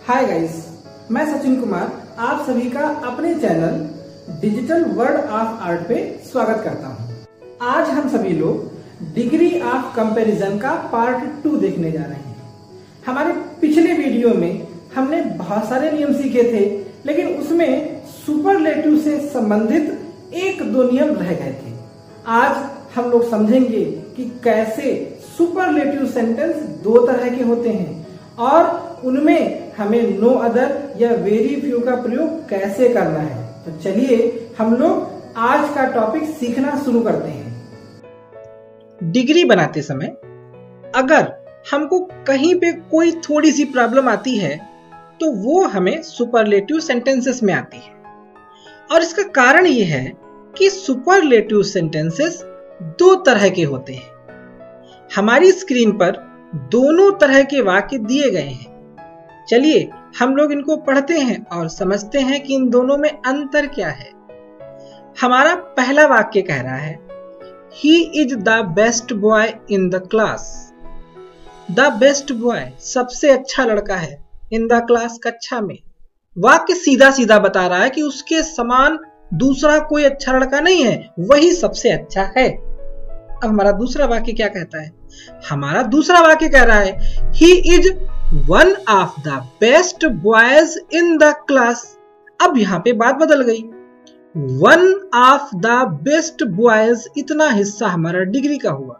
Hi guys, मैं सचिन कुमार आप सभी का अपने channel digital world of art पे स्वागत करता हूं। आज हम सभी लोग डिग्री ऑफ कंपैरिजन का पार्ट 2 देखने जा रहे हैं। हमारे पिछले वीडियो में हमने बहुत सारे नियम सीखे थे, लेकिन उसमें सुपरलेटिव से संबंधित एक दो नियम रह गए थे। आज हम लोग समझेंगे कि कैसे सुपरलेटिव सेंटेंस दो तरह के होते हैं और उनमें हमें नो अदर या वेरी फ्यू का प्रयोग कैसे करना है। तो चलिए हम लोग आज का टॉपिक सीखना शुरू करते हैं। डिग्री बनाते समय अगर हमको कहीं पे कोई थोड़ी सी प्रॉब्लम आती है तो वो हमें सुपरलेटिव सेंटेंसेस में आती है, और इसका कारण ये है कि सुपरलेटिव सेंटेंसेस दो तरह के होते हैं। हमारी स्क्रीन पर दोनों तरह के वाक्य दिए गए हैं। चलिए हम लोग इनको पढ़ते हैं और समझते हैं कि इन दोनों में अंतर क्या है। हमारा पहला वाक्य कह रहा है He is the best boy in the class। The best boy सबसे अच्छा लड़का है, इन द क्लास कक्षा में। वाक्य सीधा सीधा बता रहा है कि उसके समान दूसरा कोई अच्छा लड़का नहीं है, वही सबसे अच्छा है। अब हमारा दूसरा वाक्य क्या कहता है? हमारा दूसरा वाक्य कह रहा है He is one of the best boys in the class। अब यहां पे बात बदल गई। One of the best boys, इतना हिस्सा हमारा डिग्री का हुआ,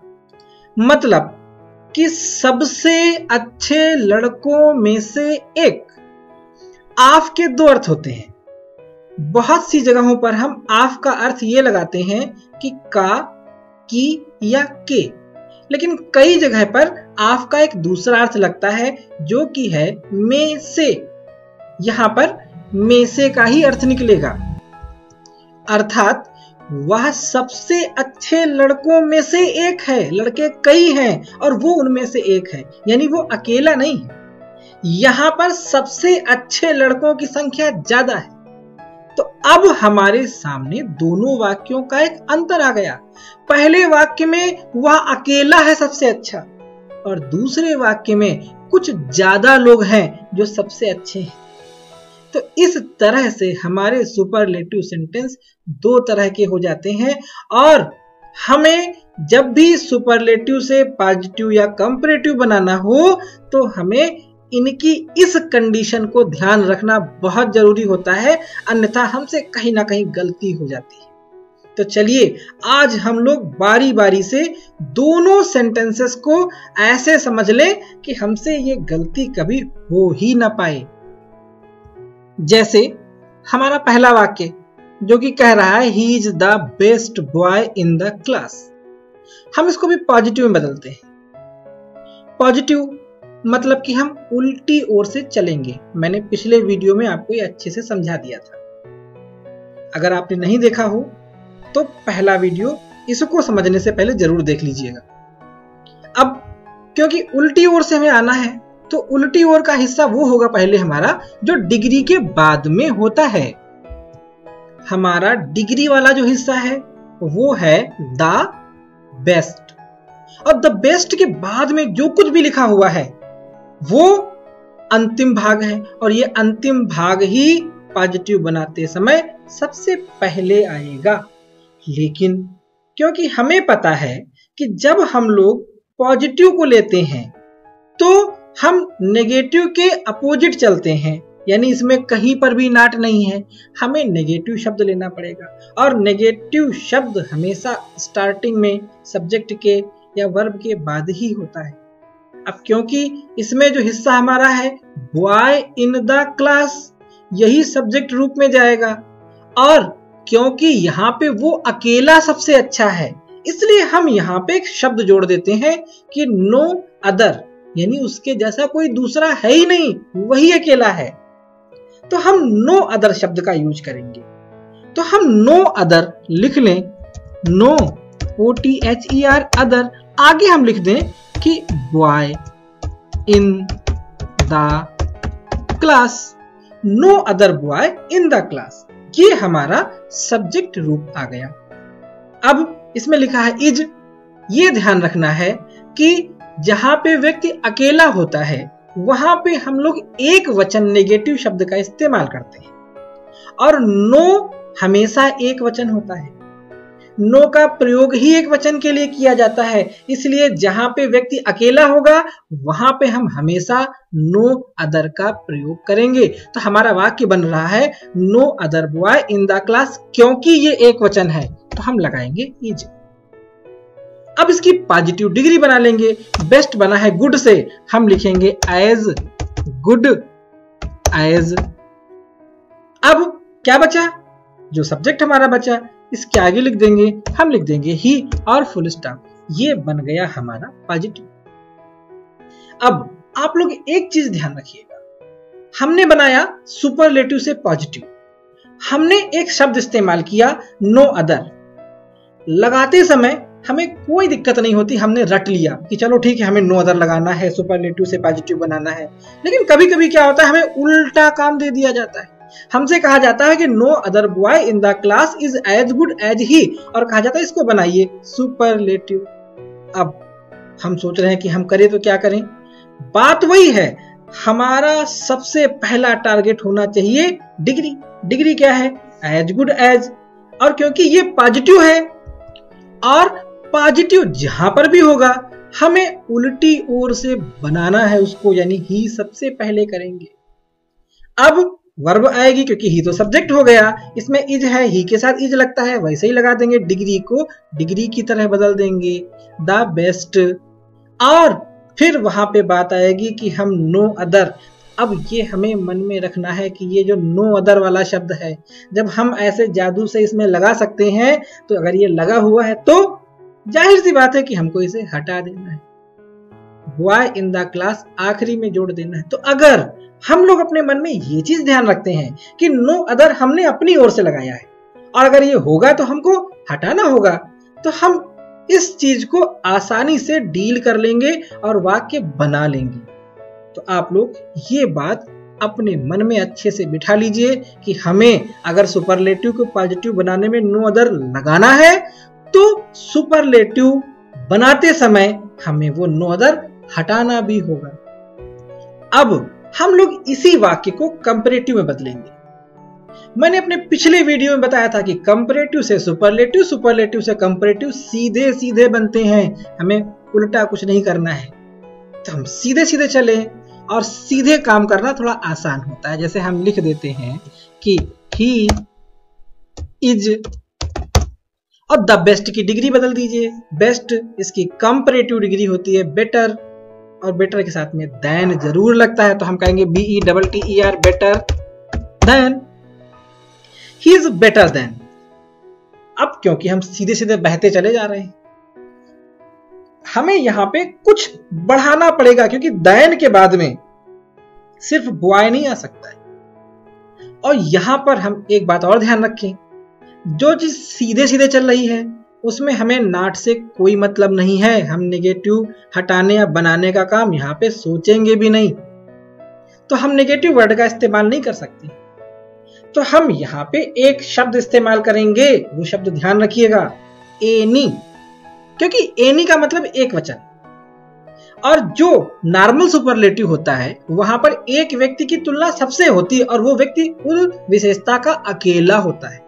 मतलब कि सबसे अच्छे लड़कों में से एक। ऑफ के दो अर्थ होते हैं। बहुत सी जगहों पर हम ऑफ का अर्थ ये लगाते हैं कि का, की या के, लेकिन कई जगह पर ऑफ का एक दूसरा अर्थ लगता है जो कि है में से। यहां पर में से का ही अर्थ निकलेगा, अर्थात वह सबसे अच्छे लड़कों में से एक है। लड़के कई हैं और वो उनमें से एक है, यानी वो अकेला नहीं है। यहां पर सबसे अच्छे लड़कों की संख्या ज्यादा है। तो अब हमारे सामने दोनों वाक्यों का एक अंतर आ गया। पहले वाक्य में वह अकेला है सबसे अच्छा, और दूसरे वाक्य में कुछ ज्यादा लोग हैं जो सबसे अच्छे हैं। तो इस तरह से हमारे सुपरलेटिव सेंटेंस दो तरह के हो जाते हैं, और हमें जब भी सुपरलेटिव से पॉजिटिव या कंपैरेटिव बनाना हो तो हमें इनकी इस कंडीशन को ध्यान रखना बहुत जरूरी होता है, अन्यथा हमसे कहीं ना कहीं गलती हो जाती है। तो चलिए आज हम लोग बारी बारी से दोनों सेंटेंसेस को ऐसे समझ लें कि हमसे ये गलती कभी हो ही ना पाए। जैसे हमारा पहला वाक्य जो कि कह रहा है He is the best boy in the class। हम इसको भी पॉजिटिव में बदलते हैं। पॉजिटिव मतलब कि हम उल्टी ओर से चलेंगे। मैंने पिछले वीडियो में आपको ये अच्छे से समझा दिया था। अगर आपने नहीं देखा हो तो पहला वीडियो इसको समझने से पहले जरूर देख लीजिएगा। अब क्योंकि उल्टी ओर से हमें आना है तो उल्टी ओर का हिस्सा वो होगा पहले हमारा जो डिग्री के बाद में होता है। हमारा डिग्री वाला जो हिस्सा है वो है द बेस्ट, और द बेस्ट के बाद में जो कुछ भी लिखा हुआ है वो अंतिम भाग है, और ये अंतिम भाग ही पॉजिटिव बनाते समय सबसे पहले आएगा। लेकिन क्योंकि हमें पता है कि जब हम लोग पॉजिटिव को लेते हैं तो हम नेगेटिव के अपोजिट चलते हैं, यानी इसमें कहीं पर भी नॉट नहीं है, हमें नेगेटिव शब्द लेना पड़ेगा। और नेगेटिव शब्द हमेशा स्टार्टिंग में सब्जेक्ट के या वर्ब के बाद ही होता है। अब क्योंकि इसमें जो हिस्सा हमारा है बॉय इन द क्लास, यही सब्जेक्ट रूप में जाएगा, और क्योंकि यहाँ पे वो अकेला सबसे अच्छा है इसलिए हम यहाँ पे एक शब्द जोड़ देते हैं कि नो अदर, यानी उसके जैसा कोई दूसरा है ही नहीं, वही अकेला है। तो हम नो अदर शब्द का यूज करेंगे। तो हम नो अदर लिख लें, नो OTHER अदर, आगे हम लिख दें कि boy in the class, no other boy in the class. ये हमारा सब्जेक्ट रूप आ गया। अब इसमें लिखा है इज। ये ध्यान रखना है कि जहां पे व्यक्ति अकेला होता है वहां पे हम लोग एक वचन नेगेटिव शब्द का इस्तेमाल करते हैं, और नो हमेशा एक वचन होता है। नो का प्रयोग ही एक वचन के लिए किया जाता है, इसलिए जहां पे व्यक्ति अकेला होगा वहां पे हम हमेशा नो अदर का प्रयोग करेंगे। तो हमारा वाक्य बन रहा है no other boy in the class, क्योंकि ये एक वचन है तो हम लगाएंगे इज। अब इसकी पॉजिटिव डिग्री बना लेंगे। बेस्ट बना है गुड से, हम लिखेंगे एज गुड एज। अब क्या बचा, जो सब्जेक्ट हमारा बचा इसके आगे लिख देंगे, हम लिख देंगे ही और फुल स्टॉप। ये बन गया हमारा पॉजिटिव। अब आप लोग एक चीज ध्यान रखिएगा, हमने बनाया सुपरलेटिव से पॉजिटिव, हमने एक शब्द इस्तेमाल किया नो अदर। लगाते समय हमें कोई दिक्कत नहीं होती, हमने रट लिया कि चलो ठीक है हमें नो अदर लगाना है, सुपरलेटिव से पॉजिटिव बनाना है। लेकिन कभी कभी क्या होता है, हमें उल्टा काम दे दिया जाता है। हमसे कहा जाता है कि no other boy in the class is as good as he, और कहा जाता है इसको बनाइए सुपरलेटिव। अब हम सोच रहे हैं कि हम करें तो क्या करें। बात वही है, हमारा सबसे पहला टारगेट होना चाहिए डिग्री। डिग्री क्या है, एज गुड एज। और क्योंकि ये पॉजिटिव है और पॉजिटिव जहां पर भी होगा हमें उल्टी ओर से बनाना है उसको, यानी ही सबसे पहले करेंगे। अब वर्ब आएगी क्योंकि ही तो सब्जेक्ट हो गया, इसमें इज है, ही के साथ इज लगता है, वैसे ही लगा देंगे। डिग्री को डिग्री की तरह बदल देंगे, द बेस्ट। और फिर वहां पे बात आएगी कि हम नो अदर। अब ये हमें मन में रखना है कि ये जो नो अदर वाला शब्द है, जब हम ऐसे जादू से इसमें लगा सकते हैं, तो अगर ये लगा हुआ है तो जाहिर सी बात है कि हमको इसे हटा देना है। बॉय इन द क्लास आखिरी में जोड़ देना है। तो अगर हम लोग अपने मन में ये चीज ध्यान रखते हैं कि नो अदर हमने अपनी ओर से लगाया है, और अगर ये होगा तो हमको हटाना होगा, तो हम इस चीज को आसानी से डील कर लेंगे और वाक्य बना लेंगे। तो आप लोग ये बात अपने मन में अच्छे से बिठा लीजिए कि हमें अगर सुपरलेटिव को पॉजिटिव बनाने में नो अदर लगाना है, तो सुपरलेटिव बनाते समय हमें वो नो अदर हटाना भी होगा। अब हम लोग इसी वाक्य को कंपैरेटिव में बदलेंगे। मैंने अपने पिछले वीडियो में बताया था कि कंपैरेटिव से सुपरलेटिव, सुपरलेटिव से कंपैरेटिव सीधे सीधे बनते हैं, हमें उल्टा कुछ नहीं करना है। तो हम सीधे सीधे चले, और सीधे काम करना थोड़ा आसान होता है। जैसे हम लिख देते हैं कि ही इज, और द बेस्ट की डिग्री बदल दीजिए। बेस्ट इसकी कंपैरेटिव डिग्री होती है बेटर, और बेटर के साथ में देन जरूर लगता है, तो हम कहेंगे BETTER better than. He is better than. अब क्योंकि हम सीधे सीधे बहते चले जा रहे हैं, हमें यहां पे कुछ बढ़ाना पड़ेगा, क्योंकि देन के बाद में सिर्फ बॉय नहीं आ सकता है। और यहां पर हम एक बात और ध्यान रखें, जो चीज सीधे सीधे चल रही है उसमें हमें नॉट से कोई मतलब नहीं है। हम नेगेटिव हटाने या बनाने का काम यहाँ पे सोचेंगे भी नहीं, तो हम नेगेटिव वर्ड का इस्तेमाल नहीं कर सकते। तो हम यहाँ पे एक शब्द इस्तेमाल करेंगे, वो शब्द ध्यान रखिएगा, एनी, क्योंकि एनी का मतलब एक वचन, और जो नॉर्मल सुपरलेटिव होता है वहां पर एक व्यक्ति की तुलना सबसे होती है, और वो व्यक्ति उस विशेषता का अकेला होता है।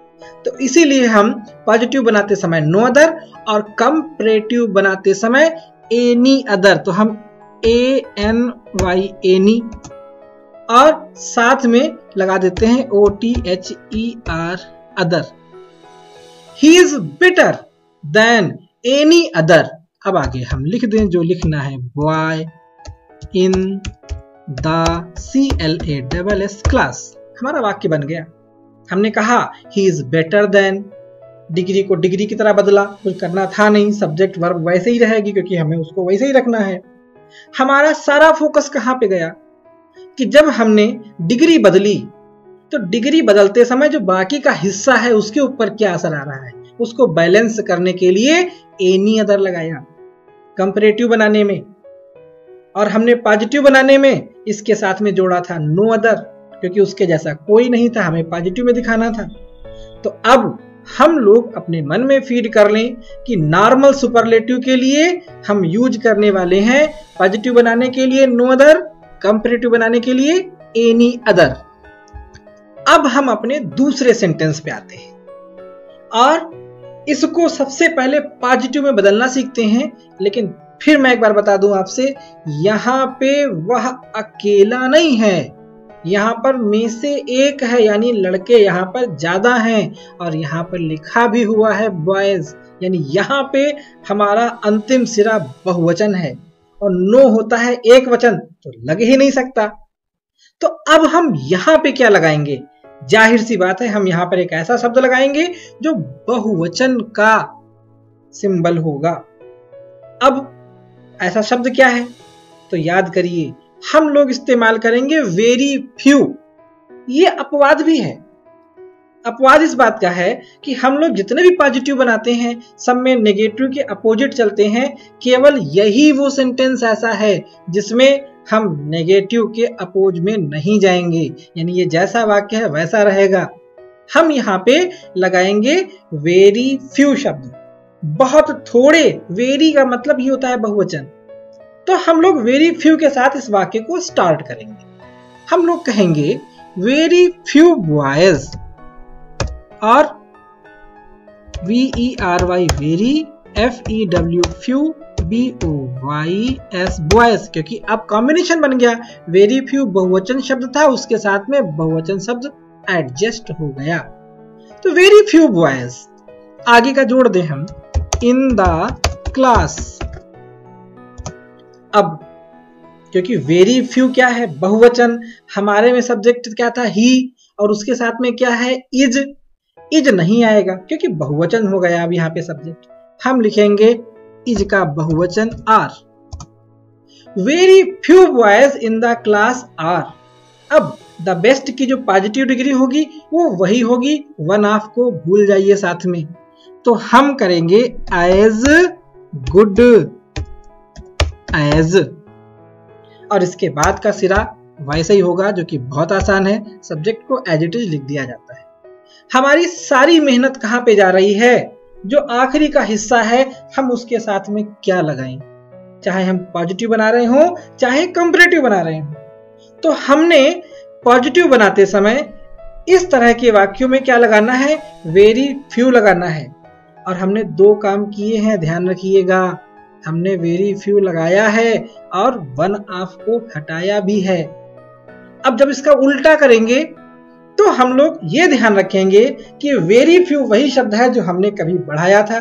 तो इसीलिए हम पॉजिटिव बनाते समय नो अदर और कंपैरेटिव बनाते समय एनी अदर, तो हम ANY एनी, और साथ में लगा देते हैं OTHER other. He is better than any other. अब आगे हम लिख दें जो लिखना है, boy in the CLASS class. हमारा वाक्य बन गया। हमने कहा he is better than, degree को डिग्री की तरह बदला, कुछ करना था नहीं, सब्जेक्ट वर्ब वैसे ही रहेगी क्योंकि हमें उसको वैसे ही रखना है। हमारा सारा फोकस कहां पे गया कि जब हमने डिग्री बदली, तो डिग्री बदलते समय जो बाकी का हिस्सा है उसके ऊपर क्या असर आ रहा है, उसको बैलेंस करने के लिए एनी अदर लगाया कंपैरेटिव बनाने में, और हमने पॉजिटिव बनाने में इसके साथ में जोड़ा था नो अदर, क्योंकि उसके जैसा कोई नहीं था, हमें पॉजिटिव में दिखाना था। तो अब हम लोग अपने मन में फीड कर लें कि नॉर्मल सुपरलेटिव के लिए हम यूज करने वाले हैं पॉजिटिव बनाने के लिए नो अदर, कंपैरेटिव बनाने के लिए एनी अदर। अब हम अपने दूसरे सेंटेंस पे आते हैं और इसको सबसे पहले पॉजिटिव में बदलना सीखते हैं। लेकिन फिर मैं एक बार बता दूं आपसे, यहां पे वह अकेला नहीं है, यहां पर में से एक है, यानी लड़के यहां पर ज्यादा हैं और यहां पर लिखा भी हुआ है बॉयज, यानी यहां पे हमारा अंतिम सिरा बहुवचन है और नो होता है एक वचन, तो लग ही नहीं सकता। तो अब हम यहां पे क्या लगाएंगे? जाहिर सी बात है, हम यहां पर एक ऐसा शब्द लगाएंगे जो बहुवचन का सिंबल होगा। अब ऐसा शब्द क्या है? तो याद करिए, हम लोग इस्तेमाल करेंगे वेरी फ्यू। ये अपवाद भी है। अपवाद इस बात का है कि हम लोग जितने भी पॉजिटिव बनाते हैं सब में नेगेटिव के अपोजिट चलते हैं। केवल यही वो सेंटेंस ऐसा है जिसमें हम नेगेटिव के अपोज में नहीं जाएंगे, यानी ये जैसा वाक्य है वैसा रहेगा। हम यहाँ पे लगाएंगे वेरी फ्यू शब्द, बहुत थोड़े। वेरी का मतलब ही होता है बहुवचन। तो हम लोग वेरी फ्यू के साथ इस वाक्य को स्टार्ट करेंगे। हम लोग कहेंगे वेरी फ्यू बॉयज, और VERY very, FEW few, BOYS boys, क्योंकि अब कॉम्बिनेशन बन गया। वेरी फ्यू बहुवचन शब्द था, उसके साथ में बहुवचन शब्द एडजस्ट हो गया। तो वेरी फ्यू बॉयज, आगे का जोड़ दें हम, इन द क्लास। अब क्योंकि वेरी फ्यू क्या है? बहुवचन। हमारे में सब्जेक्ट क्या था? ही, और उसके साथ में क्या है? इज। इज नहीं आएगा क्योंकि बहुवचन हो गया अब यहाँ पे सब्जेक्ट। हम लिखेंगे इज का बहुवचन are. Very few boys in the class are. अब द बेस्ट की जो पॉजिटिव डिग्री होगी वो वही होगी, वन ऑफ को भूल जाइए साथ में। तो हम करेंगे एज गुड, एज, और इसके बाद का सिरा वैसे ही होगा जो कि बहुत आसान है। सब्जेक्ट को एज इट इज लिख दिया जाता है। हमारी सारी मेहनत कहां पे जा रही है? जो आखिरी का हिस्सा है हम उसके साथ में क्या लगाएं, चाहे हम पॉजिटिव बना रहे हो चाहे कंपैरेटिव बना रहे हो। तो हमने पॉजिटिव बनाते समय इस तरह के वाक्यों में क्या लगाना है? वेरी फ्यू लगाना है। और हमने दो काम किए हैं, ध्यान रखिएगा। हमने वेरी फ्यू लगाया है और वन ऑफ को हटाया भी है। अब जब इसका उल्टा करेंगे तो हम लोग ये ध्यान रखेंगे कि वेरी फ्यू वही शब्द है जो हमने कभी बढ़ाया था।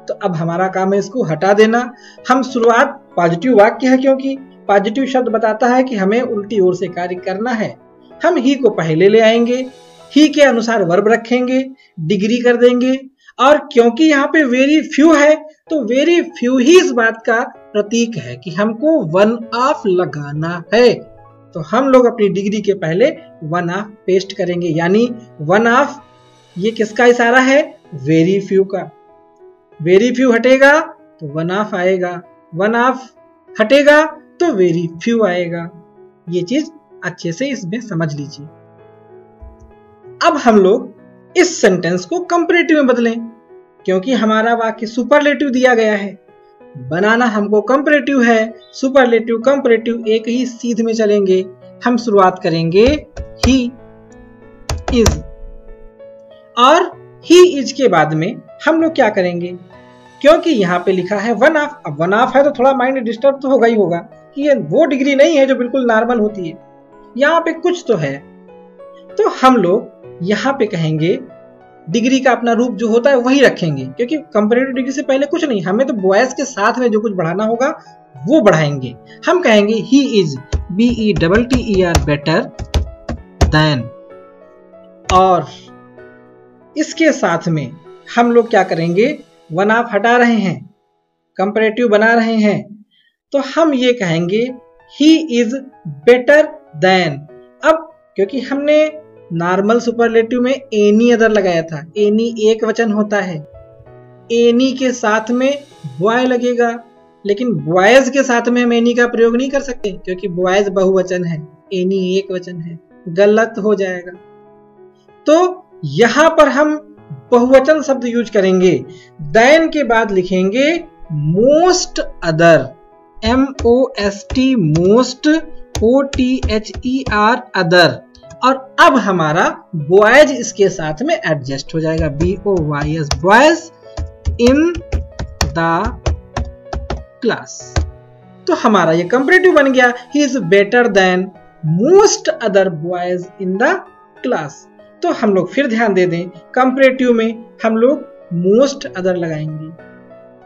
तो अब हमारा काम है इसको हटा देना। हम शुरुआत पॉजिटिव वाक्य है, क्योंकि पॉजिटिव शब्द बताता है कि हमें उल्टी ओर से कार्य करना है। हम ही को पहले ले आएंगे, ही के अनुसार वर्ब रखेंगे, डिग्री कर देंगे। और क्योंकि यहाँ पे वेरी फ्यू है तो वेरी फ्यू ही इस बात का प्रतीक है कि हमको वन ऑफ लगाना है। तो हम लोग अपनी डिग्री के पहले वन ऑफ पेस्ट करेंगे, यानी वन ऑफ, ये किसका इशारा है? वेरी फ्यू का। वेरी फ्यू हटेगा तो वन ऑफ आएगा, वन ऑफ हटेगा तो वेरी फ्यू आएगा। ये चीज अच्छे से इसमें समझ लीजिए। अब हम लोग इस सेंटेंस को कंपैरेटिव में बदलें, क्योंकि हमारा वाक्य सुपरलेटिव दिया गया है। बनाना हमको कंपैरेटिव है। सुपरलेटिव कंपैरेटिव एक ही सीध में चलेंगे। हम शुरुआत करेंगे ही इज, और ही इज के बाद में हम लोग क्या करेंगे? क्योंकि यहाँ पे लिखा है वन ऑफ। अब वन ऑफ है तो थोड़ा माइंड डिस्टर्ब तो होगा ही होगा कि ये वो डिग्री नहीं है जो बिल्कुल नॉर्मल होती है, यहाँ पे कुछ तो है। तो हम लोग यहाँ पे कहेंगे डिग्री का अपना रूप जो होता है वही रखेंगे, क्योंकि कंपैरेटिव डिग्री से पहले कुछ नहीं, हमें तो बॉयज के साथ में जो कुछ बढ़ाना होगा वो बढ़ाएंगे। हम कहेंगे he is, BETTER, better than. और इसके साथ में हम लोग क्या करेंगे? वन ऑफ हटा रहे हैं, कंपैरेटिव बना रहे हैं, तो हम ये कहेंगे ही इज बेटर देन। अब क्योंकि हमने नॉर्मल सुपरलेटिव में एनी अदर लगाया था, एनी एक वचन होता है, एनी के साथ में बॉय लगेगा, लेकिन बॉयज के साथ में हम एनी का प्रयोग नहीं कर सकते क्योंकि बॉयज बहुवचन है, एनी एक वचन है, गलत हो जाएगा। तो यहां पर हम बहुवचन शब्द यूज करेंगे। देन के बाद लिखेंगे most other, MOST, most, OTHER other, और अब हमारा बॉयज इसके साथ में एडजस्ट हो जाएगा, BOYS boys in the class. तो हमारा ये कंपैरेटिव बन गया, he is better than most other boys in the class. तो हम लोग फिर ध्यान दे दें, कंपैरेटिव में हम लोग मोस्ट अदर लगाएंगे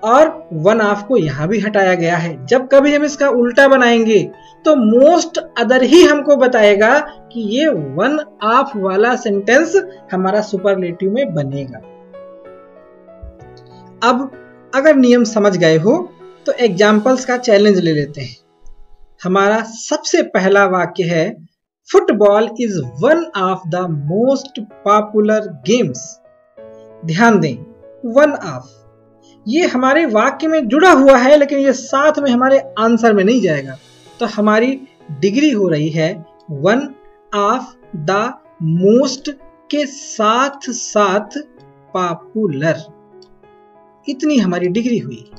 और वन ऑफ को यहां भी हटाया गया है। जब कभी हम इसका उल्टा बनाएंगे तो मोस्ट अदर ही हमको बताएगा कि ये वन ऑफ वाला सेंटेंस हमारा सुपरलेटिव में बनेगा। अब अगर नियम समझ गए हो तो एग्जाम्पल्स का चैलेंज ले लेते हैं। हमारा सबसे पहला वाक्य है, football is one of the most popular games. ध्यान दें, वन ऑफ ये हमारे वाक्य में जुड़ा हुआ है, लेकिन ये साथ में हमारे आंसर में नहीं जाएगा। तो हमारी डिग्री हो रही है वन ऑफ द मोस्ट के साथ साथ पॉपुलर, इतनी हमारी डिग्री हुई।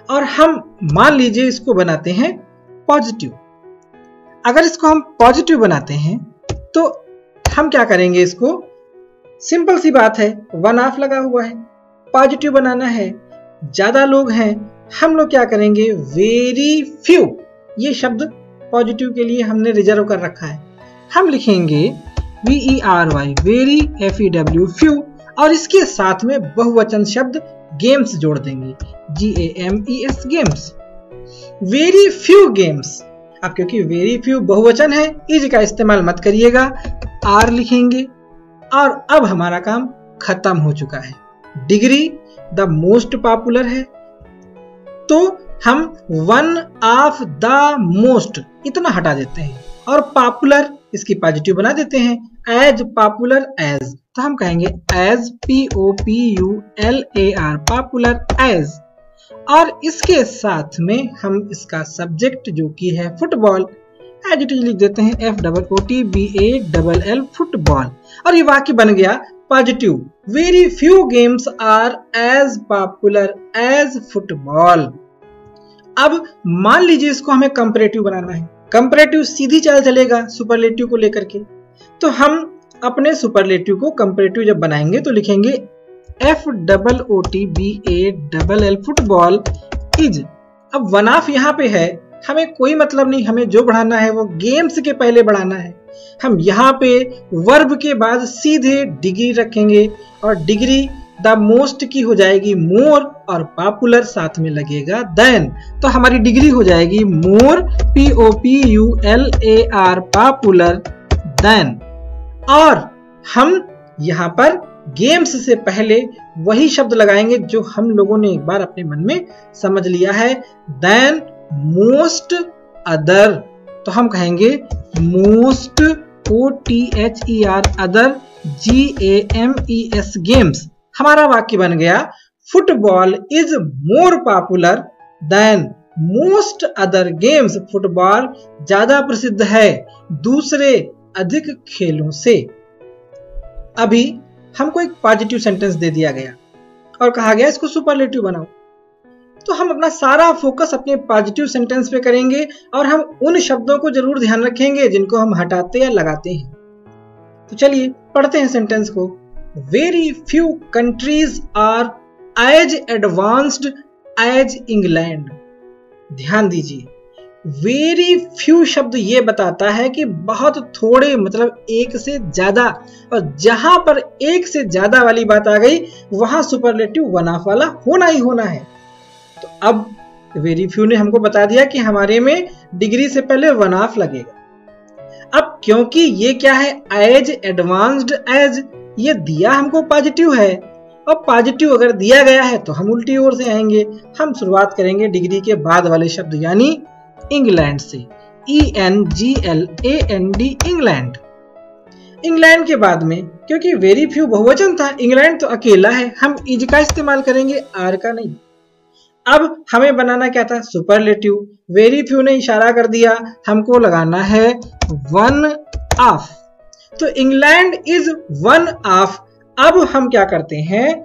और हम मान लीजिए इसको बनाते हैं पॉजिटिव। अगर इसको हम पॉजिटिव बनाते हैं तो हम क्या करेंगे, इसको सिंपल सी बात है, वन ऑफ लगा हुआ है, पॉजिटिव बनाना है, ज्यादा लोग हैं, हम लोग क्या करेंगे, वेरी फ्यू, ये शब्द पॉजिटिव के लिए हमने रिजर्व कर रखा है, हम लिखेंगे VERY वेरी FEW फ्यू, और इसके साथ में बहुवचन शब्द गेम्स जोड़ देंगे, GAMES games, very few games. अब क्योंकि वेरी फ्यू बहुवचन है, इज का इस्तेमाल मत करिएगा, आर लिखेंगे और अब हमारा काम खत्म हो चुका है। डिग्री द मोस्ट पॉपुलर है तो हम वन ऑफ द मोस्ट इतना हटा देते हैं और पॉपुलर इसकी पॉजिटिव बना देते हैं, एज पॉपुलर एज, तो हम कहेंगे एज POPULAR पॉपुलर एज, और इसके साथ में हम इसका सब्जेक्ट जो कि है फुटबॉल एज इट इज लिख देते हैं FOOTBALL फुटबॉल, और ये वाक्य बन गया positive, very few games are as popular as football. अब मान लीजिए इसको हमें कंपैरेटिव बनाना है, कंपैरेटिव सीधी चाल चलेगा सुपरलेटिव को लेकर के, तो हम अपने सुपरलेटिव को कंपैरेटिव जब बनाएंगे तो लिखेंगे FOOTBALL फुटबॉल इज। अब वन ऑफ यहाँ पे है, हमें कोई मतलब नहीं, हमें जो बढ़ाना है वो गेम्स के पहले बढ़ाना है। हम यहाँ पे वर्ब के बाद सीधे डिग्री रखेंगे और डिग्री द मोस्ट की हो जाएगी मोर और पॉपुलर साथ में लगेगा देन, तो हमारी डिग्री हो जाएगी मोर POPULAR पॉपुलर देन। और हम यहाँ पर गेम्स से पहले वही शब्द लगाएंगे जो हम लोगों ने एक बार अपने मन में समझ लिया है, देन मोस्ट अदर, तो हम कहेंगे most OTHER other GAMES games. हमारा वाक्य बन गया football is more popular than most other games, football ज्यादा प्रसिद्ध है दूसरे अधिक खेलों से। अभी हमको एक पॉजिटिव सेंटेंस दे दिया गया और कहा गया इसको सुपरलेटिव बनाओ, तो हम अपना सारा फोकस अपने पॉजिटिव सेंटेंस पे करेंगे और हम उन शब्दों को जरूर ध्यान रखेंगे जिनको हम हटाते या लगाते हैं। तो चलिए पढ़ते हैं सेंटेंस को। Very few countries are as advanced as England. ध्यान दीजिए, वेरी फ्यू शब्द ये बताता है कि बहुत थोड़े, मतलब एक से ज्यादा, और जहां पर एक से ज्यादा वाली बात आ गई वहां सुपरलेटिव वन ऑफ वाला होना ही होना है। तो अब वेरी फ्यू ने हमको बता दिया कि हमारे में डिग्री से पहले वन ऑफ लगेगा। अब क्योंकि ये क्या है, एज एडवांस्ड एज, ये दिया हमको पॉजिटिव है, और पॉजिटिव अगर दिया गया है तो हम उल्टी ओर से आएंगे। हम शुरुआत करेंगे डिग्री के बाद वाले शब्द यानी इंग्लैंड से, ENGLAND इंग्लैंड। इंग्लैंड के बाद में क्योंकि वेरी फ्यू बहुवचन था, इंग्लैंड तो अकेला है, हम इज का इस्तेमाल करेंगे, आर का नहीं। अब हमें बनाना क्या था, सुपरलेटिव। वेरी फ्यू ने इशारा कर दिया हमको लगाना है वन ऑफ, तो इंग्लैंड इज वन ऑफ। अब हम क्या करते हैं,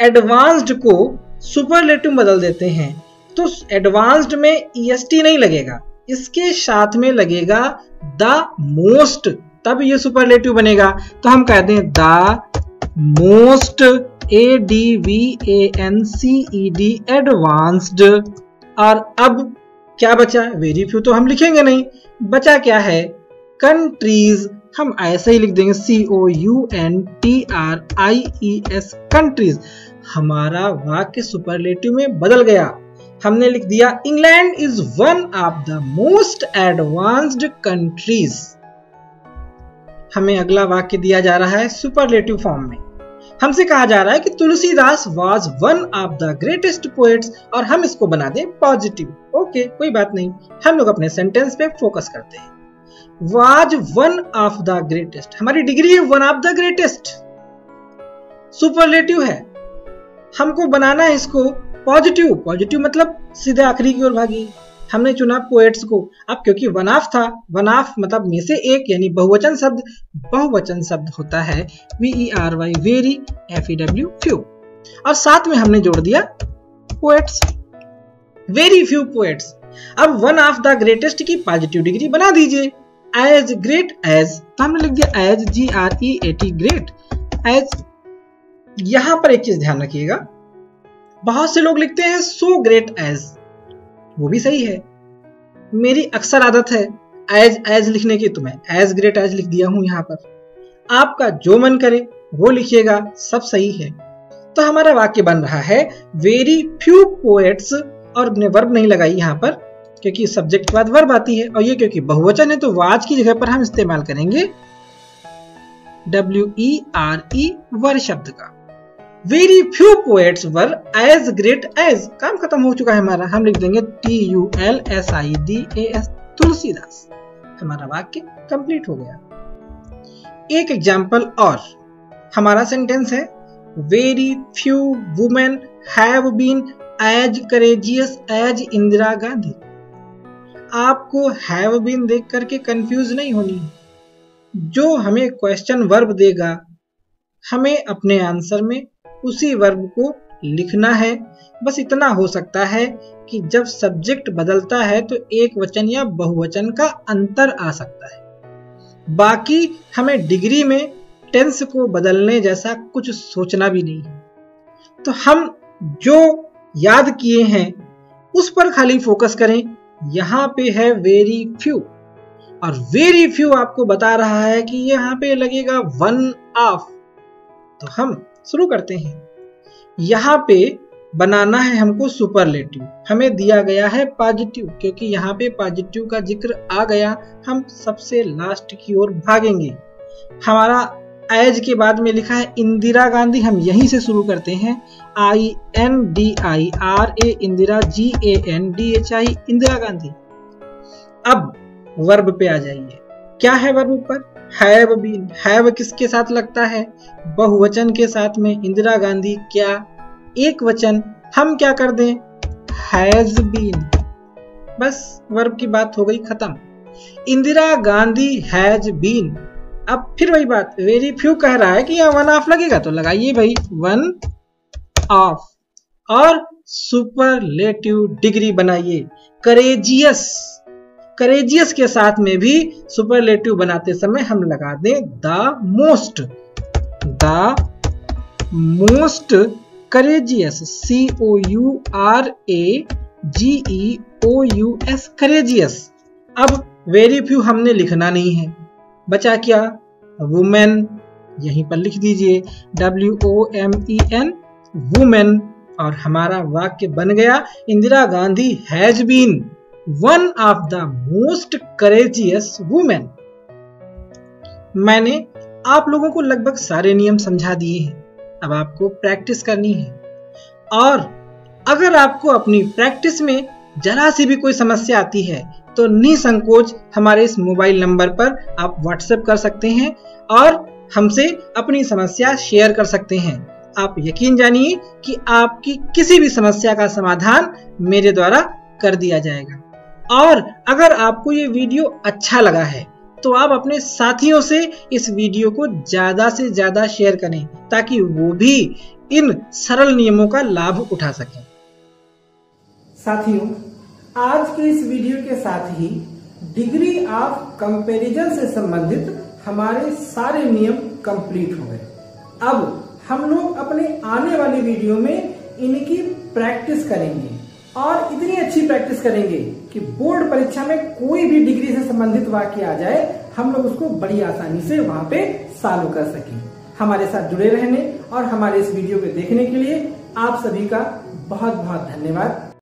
एडवांस्ड को सुपरलेटिव बदल देते हैं, तो एडवांस्ड में EST नहीं लगेगा, इसके साथ में लगेगा द मोस्ट, तब ये सुपरलेटिव बनेगा। तो हम कहते हैं द मोस्ट, ADVANCED, एडवांस्ड। और अब क्या बचा? वेरी फ्यू तो हम लिखेंगे नहीं, बचा क्या है? कंट्रीज। हम ऐसे ही लिख देंगे COUNTRIES, कंट्रीज। हमारा वाक्य सुपरलेटिव में बदल गया। हमने लिख दिया England is one of the most advanced countries. हमें अगला वाक्य दिया जा रहा है सुपरलेटिव फॉर्म में। हमसे कहा जा रहा है कि Tulsidas was one of the greatest poets, और हम इसको बना दें पॉजिटिव। ओके, कोई बात नहीं, हम लोग अपने सेंटेंस पे फोकस करते हैं। Was one of the greatest, हमारी डिग्री है one of the greatest, superlative है। हमको बनाना है इसको पॉजिटिव। पॉजिटिव मतलब सीधे आखिरी की ओर भागी। हमने चुना पोएट्स को। अब क्योंकि वन ऑफ था, वन ऑफ मतलब में से एक, यानी बहुवचन शब्द। बहुवचन शब्द होता है VERY, वेरी, FEW, फ्यू, और साथ में हमने जोड़ दिया पोएट्स, वेरी फ्यू पोएट्स। अब वन ऑफ द ग्रेटेस्ट की पॉजिटिव डिग्री बना दीजिए, एज ग्रेट एज, तो हमने लिख दिया एज, GREAT, ग्रेट एज। यहां पर एक चीज ध्यान रखिएगा, बहुत से लोग लिखते हैं सो ग्रेट एज, वो भी सही है। मेरी अक्सर आदत है एज लिखने की, तो मैं एज ग्रेट एज लिख दिया हूं। यहां पर आपका जो मन करे वो लिखिएगा, सब सही है। तो हमारा वाक्य बन रहा है वेरी फ्यू पोएट्स, और ने वर्ब नहीं लगाई यहां पर क्योंकि सब्जेक्ट के बाद वर्ब आती है, और ये क्योंकि बहुवचन है तो वाज की जगह पर हम इस्तेमाल करेंगे WERE, वर शब्द का। Very few poets were as great as, काम खत्म हो चुका है हमारा। हम लिख देंगे TULSIDAS, तुलसीदास। हमारा वाक्य कंप्लीट हो गया। एक एग्जाम्पल और, हमारा सेंटेंस है very few women have been as courageous as Indira Gandhi. आपको हैव बीन देख करके कंफ्यूज नहीं होनी है। जो हमें क्वेश्चन वर्ब देगा, हमें अपने आंसर में उसी वर्ब को लिखना है। बस इतना हो सकता है कि जब सब्जेक्ट बदलता है तो एक वचन या बहुवचन का अंतर आ सकता है। बाकी हमें डिग्री में टेंस को बदलने जैसा कुछ सोचना भी नहीं है। तो हम जो याद किए हैं उस पर खाली फोकस करें। यहां पे है वेरी फ्यू, और वेरी फ्यू आपको बता रहा है कि यहां पे लगेगा वन ऑफ। तो हम शुरू करते हैं। यहां पे बनाना है हमको सुपरलेटिव, हमें दिया गया है पॉजिटिव, क्योंकि यहाँ पे पॉजिटिव का जिक्र आ गया, हम सबसे लास्ट की ओर भागेंगे। हमारा एज के बाद में लिखा है इंदिरा गांधी, हम यहीं से शुरू करते हैं। INDIRA, Indira, GANDHI, Indira Gandhi. अब वर्ब पे आ जाइए। क्या है वर्ब पर? Have been. हैव किसके साथ लगता है? बहुवचन के साथ में। इंदिरा गांधी क्या? एक वचन। हम क्या कर दें? Has been. बस वर्ब की बात हो गई खत्म। Indira Gandhi has been. अब फिर वही बात, वेरी फ्यू कह रहा है कि यहाँ वन ऑफ लगेगा, तो लगाइए भाई वन ऑफ, और सुपरलेटिव डिग्री बनाइए करेजियस। करेजियस के साथ में भी सुपरलेटिव बनाते समय हम लगा दें the most. The most courageous, COURAGEOUS, courageous. अब वेरी फ्यू हमने लिखना नहीं है, बचा क्या? वुमेन, यहीं पर लिख दीजिए WOMEN, वुमेन। और हमारा वाक्य बन गया Indira Gandhi has been one of the most courageous women. मैंने आप लोगों को लगभग सारे नियम समझा दिए हैं, अब आपको प्रैक्टिस करनी है। और अगर आपको अपनी प्रैक्टिस में जरा सी भी कोई समस्या आती है तो निसंकोच हमारे इस मोबाइल नंबर पर आप व्हाट्सएप कर सकते हैं और हमसे अपनी समस्या शेयर कर सकते हैं। आप यकीन जानिए कि आपकी किसी भी समस्या का समाधान मेरे द्वारा कर दिया जाएगा। और अगर आपको ये वीडियो अच्छा लगा है तो आप अपने साथियों से इस वीडियो को ज्यादा से ज्यादा शेयर करें ताकि वो भी इन सरल नियमों का लाभ उठा सकें। साथियों, आज के इस वीडियो के साथ ही डिग्री ऑफ कंपैरिजन से संबंधित हमारे सारे नियम कंप्लीट हो गए। अब हम लोग अपने आने वाली वीडियो में इनकी प्रैक्टिस करेंगे और इतनी अच्छी प्रैक्टिस करेंगे कि बोर्ड परीक्षा में कोई भी डिग्री से संबंधित वाक्य आ जाए हम लोग उसको बड़ी आसानी से वहां पे सॉल्व कर सकें। हमारे साथ जुड़े रहने और हमारे इस वीडियो को देखने के लिए आप सभी का बहुत बहुत धन्यवाद।